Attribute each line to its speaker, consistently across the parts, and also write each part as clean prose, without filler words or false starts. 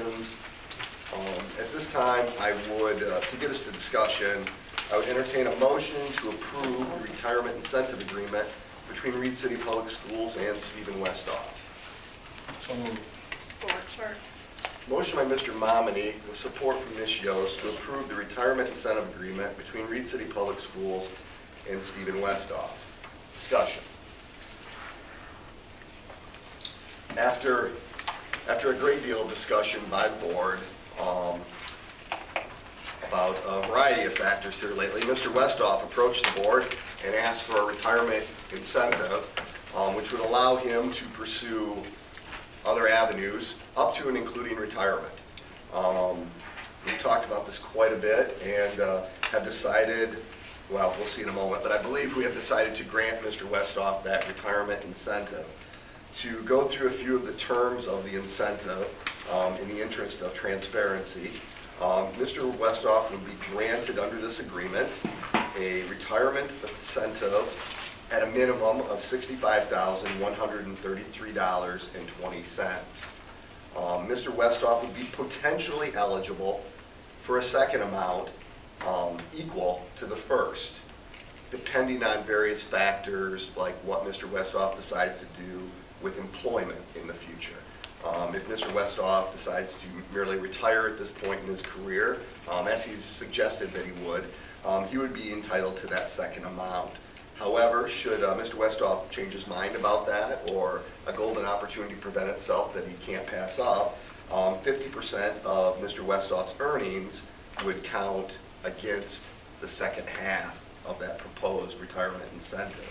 Speaker 1: questions. At this time, I would, to get us to discussion, I would entertain a motion to approve the retirement incentive agreement between Reed City Public Schools and Steven Westhoff.
Speaker 2: So moved.
Speaker 3: Support.
Speaker 1: Motion by Mr. Momini with support from Ms. Yost to approve the retirement incentive agreement between Reed City Public Schools and Steven Westhoff. Discussion. After a great deal of discussion by the board about a variety of factors here lately, Mr. Westhoff approached the board and asked for a retirement incentive which would allow him to pursue other avenues up to and including retirement. We've talked about this quite a bit and have decided, well, we'll see in a moment, but I believe we have decided to grant Mr. Westhoff that retirement incentive. To go through a few of the terms of the incentive in the interest of transparency, Mr. Westhoff would be granted under this agreement a retirement incentive at a minimum of $65,133.20. Mr. Westhoff would be potentially eligible for a second amount equal to the first, depending on various factors like what Mr. Westhoff decides to do with employment in the future. If Mr. Westhoff decides to merely retire at this point in his career, as he's suggested that he would be entitled to that second amount. However, should Mr. Westhoff change his mind about that, or a golden opportunity present itself that he can't pass up, 50% of Mr. Westhoff's earnings would count against the second half of that proposed retirement incentive.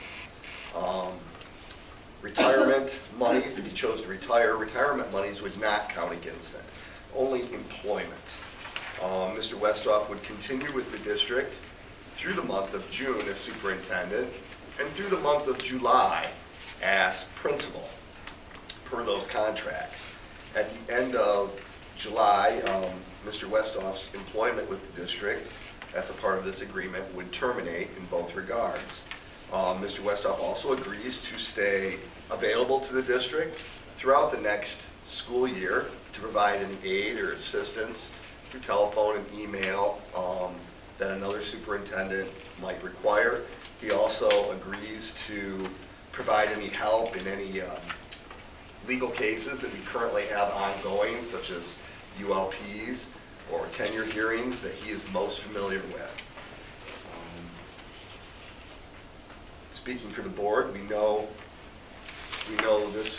Speaker 1: Retirement monies, if he chose to retire, retirement monies would not count against it, only employment. Mr. Westhoff would continue with the district through the month of June as superintendent and through the month of July as principal per those contracts. At the end of July, Mr. Westhoff's employment with the district as a part of this agreement would terminate in both regards. Mr. Westhoff also agrees to stay available to the district throughout the next school year to provide any aid or assistance through telephone and email that another superintendent might require. He also agrees to provide any help in any legal cases that we currently have ongoing, such as ULPs or tenure hearings that he is most familiar with. Speaking for the board, we know this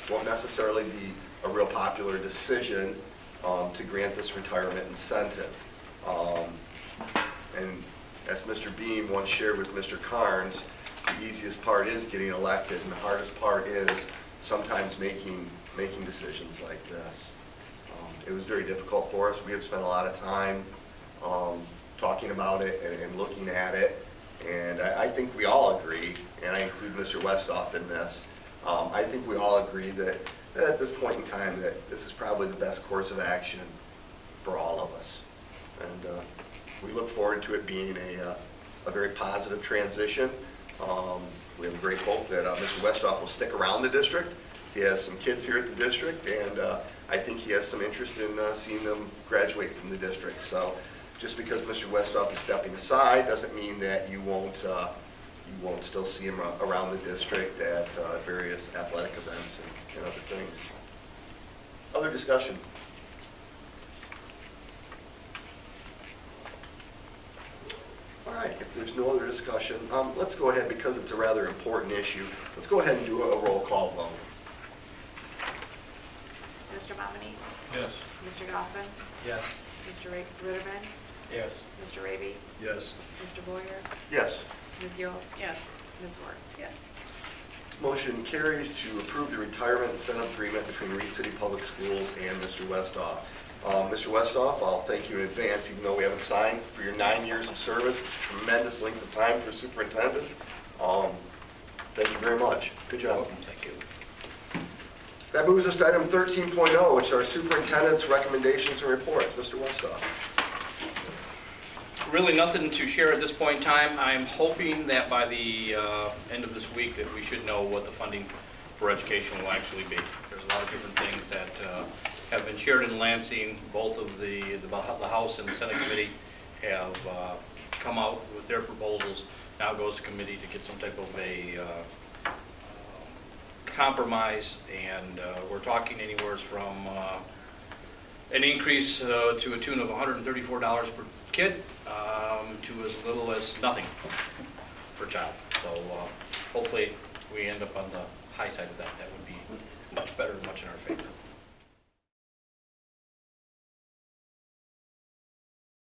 Speaker 1: won't necessarily be a real popular decision to grant this retirement incentive. And as Mr. Beam once shared with Mr. Carnes, the easiest part is getting elected, and the hardest part is sometimes making decisions like this. It was very difficult for us. We have spent a lot of time talking about it and looking at it. And I think we all agree, and I include Mr. Westhoff in this, I think we all agree that at this point in time that this is probably the best course of action for all of us. And we look forward to it being a very positive transition. We have great hope that Mr. Westhoff will stick around the district. He has some kids here at the district, and I think he has some interest in seeing them graduate from the district. So just because Mr. Westhoff is stepping aside doesn't mean that you won't still see him around the district at various athletic events and other things. Other discussion? All right, if there's no other discussion, let's go ahead, because it's a rather important issue, let's go ahead and do a roll call vote.
Speaker 3: Mr. Momini?
Speaker 2: Yes.
Speaker 3: Mr. Goffin?
Speaker 2: Yes.
Speaker 3: Mr. Ritterman?
Speaker 2: Yes.
Speaker 3: Mr. Raby?
Speaker 2: Yes.
Speaker 3: Mr. Boyer?
Speaker 1: Yes.
Speaker 3: Ms. Yost? Yes. Ms. Ward? Yes.
Speaker 1: Motion carries to approve the retirement incentive agreement between Reed City Public Schools and Mr. Westhoff. Mr. Westhoff, I'll thank you in advance, even though we haven't signed, for your 9 years of service. It's a tremendous length of time for a superintendent. Thank you very much. Good job.
Speaker 2: Welcome. Thank you.
Speaker 1: That moves us to item 13.0, which are superintendent's recommendations and reports. Mr. Westhoff.
Speaker 4: Really nothing to share at this point in time. I'm hoping that by the end of this week that we should know what the funding for education will actually be. There's a lot of different things that have been shared in Lansing. Both of the House and the Senate committee have come out with their proposals. Now goes to committee to get some type of a compromise, and we're talking anywhere from an increase to a tune of $134 per kid to as little as nothing per child. So hopefully we end up on the high side of that. That would be much better, much in our favor.